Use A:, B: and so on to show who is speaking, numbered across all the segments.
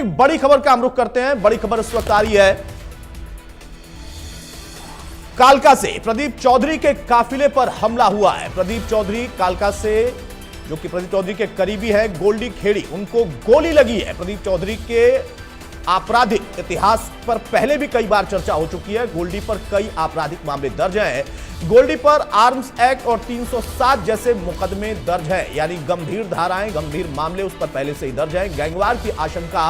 A: बड़ी खबर का हम रुख करते हैं। बड़ी खबर इस वक्त आ रही है कालका से। प्रदीप चौधरी के काफिले पर हमला हुआ है। प्रदीप चौधरी कालका से, जो कि प्रदीप चौधरी के करीबी है गोल्डी खेड़ी, उनको गोली लगी है। प्रदीप चौधरी के आपराधिक इतिहास पर पहले भी कई बार चर्चा हो चुकी है। गोल्डी पर कई आपराधिक मामले दर्ज हैं। गोल्डी पर आर्म्स एक्ट और 307 जैसे मुकदमे दर्ज हैं, यानी गंभीर धाराएं, गंभीर मामले उस पर पहले से ही दर्ज हैं। गैंगवार की आशंका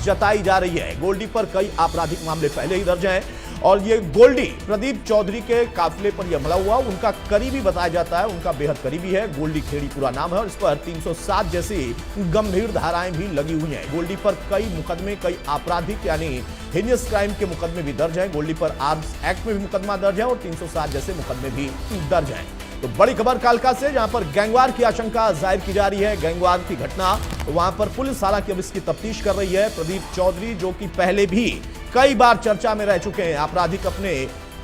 A: जताई जा रही है। गोल्डी पर कई आपराधिक मामले पहले ही दर्ज हैं और ये गोल्डी प्रदीप चौधरी के काफिले पर यह हमला हुआ, उनका करीबी बताया जाता है, उनका बेहद करीबी है। गोल्डी खेड़ी पूरा नाम है और इस पर 307 जैसी गंभीर धाराएं भी लगी हुई हैं। गोल्डी पर कई मुकदमे, कई आपराधिक यानी हिनियस क्राइम के मुकदमे भी दर्ज हैं। गोल्डी पर आर्म्स एक्ट में भी मुकदमा दर्ज है और 307 जैसे मुकदमे भी दर्ज हैं। तो बड़ी खबर कालका से, जहां पर गैंगवार की आशंका जाहिर की जा रही है। गैंगवार की घटना, वहां पर पुलिस हालांकि अब इसकी तफ्तीश कर रही है। प्रदीप चौधरी जो कि पहले भी कई बार चर्चा में रह चुके हैं आपराधिक अपने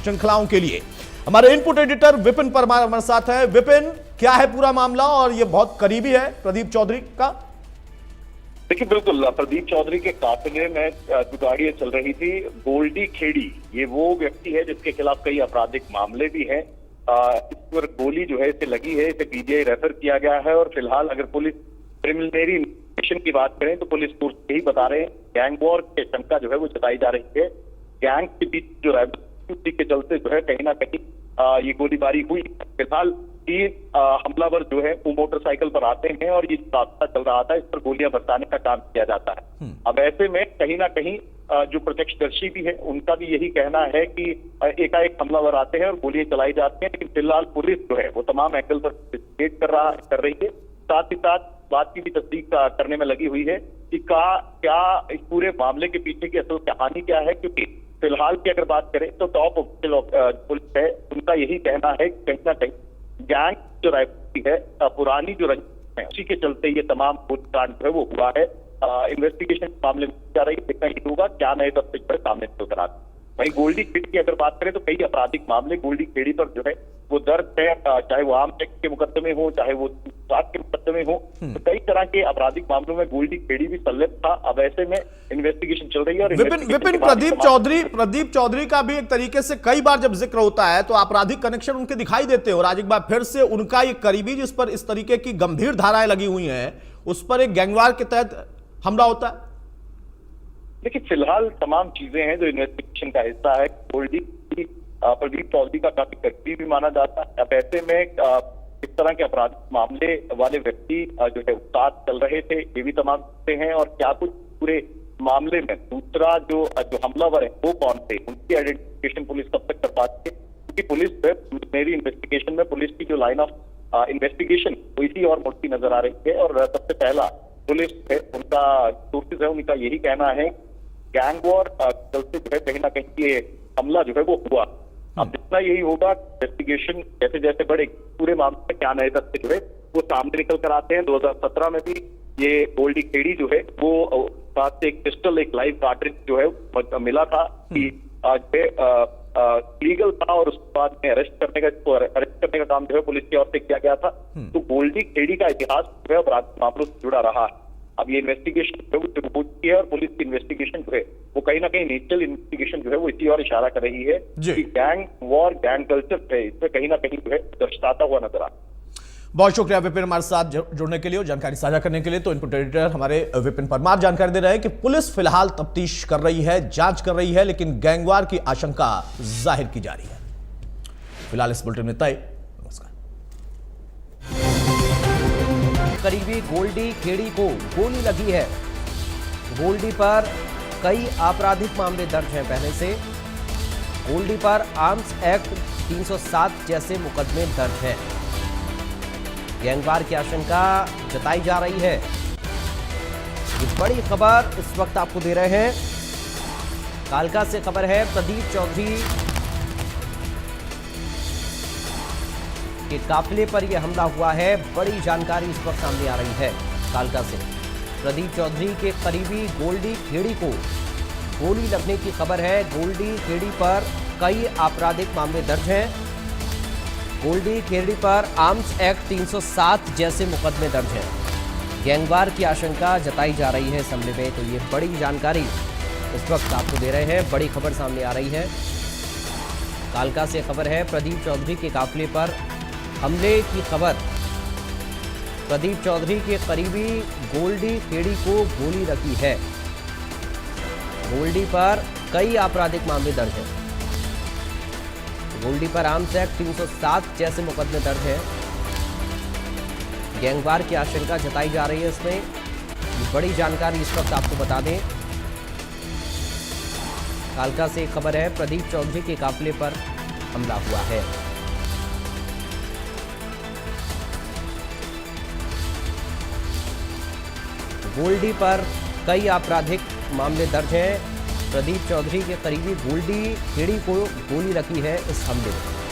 A: श्रृंखलाओं के लिए। हमारे इनपुट एडिटर विपिन परमार हमारे साथ है। विपिन, क्या है पूरा मामला और ये बहुत करीबी है प्रदीप चौधरी का?
B: देखिए, बिल्कुल प्रदीप चौधरी के काफिले में जो गाड़ियां चल रही थी, गोल्डी खेड़ी, ये वो व्यक्ति है जिसके खिलाफ कई आपराधिक मामले भी हैं। इस पर गोली जो है इसे लगी है, इसे पीजीआई रेफर किया गया है और फिलहाल अगर पुलिस प्रिलिमिनरी इन्वेस्टिगेशन की बात करें तो पुलिस सोर्स यही बता रहे हैं, गैंग वॉर की शंका जो है वो जताई जा रही है। गैंग के बीच जो राइवलरी के चलते जो है कहीं ना कहीं ये गोलीबारी हुई। फिलहाल तीन हमलावर जो है वो मोटरसाइकिल पर आते हैं और ये हादसा चल रहा था, इस पर गोलियां बरसाने का काम किया जाता है। अब ऐसे में कहीं ना कहीं जो प्रत्यक्षदर्शी भी है उनका भी यही कहना है कि एकाएक हमलावर आते हैं और गोलियां चलाई जाती हैं, लेकिन फिलहाल पुलिस जो है वो तमाम एंगल पर इन्वेस्टिगेट कर रही है। साथ ही साथ बात की भी तस्दीक करने में लगी हुई है कि क्या इस पूरे मामले के पीछे की असल कहानी क्या है, क्योंकि फिलहाल की अगर बात करें तो टॉप ऑफिशियल पुलिस है, उनका यही कहना है कि कहीं ना कहीं गैंग जो राइवलरी है, पुरानी जो रंजिश है, उसी के चलते ये तमाम गोलीकांड जो है वो हुआ है। इन्वेस्टिगेशन मामले में जा रही है, देखना ही होगा क्या नए तथ्य सामने निकल कर आते हैं। वहीं गोल्डी खेड़ी की अगर बात करें तो कई आपराधिक मामले गोल्डी खेड़ी पर जो है वो दर्ज है, चाहे वो आर्म्स एक्ट के मुकदमे हो, चाहे वो 7 के मुकदमे हो, तो कई तरह के आपराधिक मामलों में गोल्डी खेड़ी भी संलिप्त था। अब ऐसे में इन्वेस्टिगेशन चल रही है। और
A: विपिन, प्रदीप चौधरी का भी एक तरीके से कई बार जब जिक्र होता है तो आपराधिक कनेक्शन उनके दिखाई देते हैं और आज एक बार फिर से उनका एक करीबी जिस पर इस तरीके की गंभीर धाराएं लगी हुई हैं, उस पर एक गैंगवार के तहत हमला होता है।
B: देखिए, फिलहाल तमाम चीजें हैं जो इन्वेस्टिगेशन का हिस्सा है। गोल्डी प्रदीप चौधरी का काफी करीबी भी माना जाता है। अब ऐसे में इस तरह के आपराधिक मामले वाले व्यक्ति जो है साथ चल रहे थे, ये भी तमाम चीजें हैं। और क्या कुछ पूरे मामले में दूसरा जो हमलावर है वो कौन थे, उनकी आइडेंटिफिकेशन पुलिस कब तक कर पाती है, क्योंकि पुलिस मेरी इन्वेस्टिगेशन में पुलिस की जो लाइन ऑफ इन्वेस्टिगेशन वो इसी और मुड़ती नजर आ रही है। और सबसे पहला पुलिस है, उनका सोर्सेज है, उनका यही कहना है गैंग वॉर चलते जो है कहीं ना कहीं ये हमला जो है वो हुआ। अब जितना यही होगा, इन्वेस्टिगेशन जैसे जैसे बढ़े, पूरे मामले में क्या नए तथ्य जो है वो सामने निकल कर आते हैं। 2017 में भी ये गोल्डी खेड़ी जो है वो साथ से एक पिस्टल, एक लाइव कार्ट्रिज जो है मिला था कि लीगल था और उसके बाद में अरेस्ट करने का काम जो है पुलिस की ओर से किया गया था। तो गोल्डी खेड़ी का इतिहास जो है अपराध मामलों से जुड़ा रहा है। अब ये इन्वेस्टिगेशन जो है शुरू हो चुकी है और पुलिस की इन्वेस्टिगेशन जो है वो कहीं ना कहीं नेचुरल इन्वेस्टिगेशन जो है वो इसी और इशारा कर रही है कि गैंग वॉर, गैंग कल्चर है, इसमें कहीं ना कहीं जो है दर्शाता हुआ नजर आ रहा है।
A: बहुत शुक्रिया विपिन हमारे साथ जुड़ने के लिए और जानकारी साझा करने के लिए। तो इनपुट एडिटर हमारे विपिन परमार जानकारी दे रहे हैं कि पुलिस फिलहाल तफ्तीश कर रही है, जांच कर रही है, लेकिन गैंगवार की आशंका जाहिर की जा रही है। फिलहाल इस बुलेटिन में तय। नमस्कार।
C: करीबी गोल्डी खेड़ी को गोली लगी है। गोल्डी पर कई आपराधिक मामले दर्ज हैं पहले से। गोल्डी पर आर्म्स एक्ट 307 जैसे मुकदमे दर्ज हैं। गैंगवार की आशंका जताई जा रही है। ये बड़ी खबर इस वक्त आपको दे रहे हैं। कालका से खबर है, प्रदीप चौधरी के काफिले पर यह हमला हुआ है। बड़ी जानकारी इस वक्त सामने आ रही है कालका से। प्रदीप चौधरी के करीबी गोल्डी खेड़ी को गोली लगने की खबर है। गोल्डी खेड़ी पर कई आपराधिक मामले दर्ज हैं। गोल्डी खेड़ी पर आर्म्स एक्ट 307 जैसे मुकदमे दर्ज हैं। गैंगवार की आशंका जताई जा रही है इस हमले में। तो ये बड़ी जानकारी इस वक्त आपको दे रहे हैं, बड़ी खबर सामने आ रही है। कालका से खबर है, प्रदीप चौधरी के काफिले पर हमले की खबर। प्रदीप चौधरी के करीबी गोल्डी खेड़ी को गोली लगी है। गोल्डी पर कई आपराधिक मामले दर्ज हैं। गोल्डी पर आर्म्स एक्ट 307 जैसे मुकदमे दर्ज हैं। गैंगवार की आशंका जताई जा रही है इसमें। ये बड़ी जानकारी इस वक्त आपको बता दें, कालका से खबर है, प्रदीप चौधरी के काफिले पर हमला हुआ है। गोल्डी पर कई आपराधिक मामले दर्ज हैं। प्रदीप चौधरी के करीबी गोल्डी खेड़ी को गोली लगी है इस हमले में।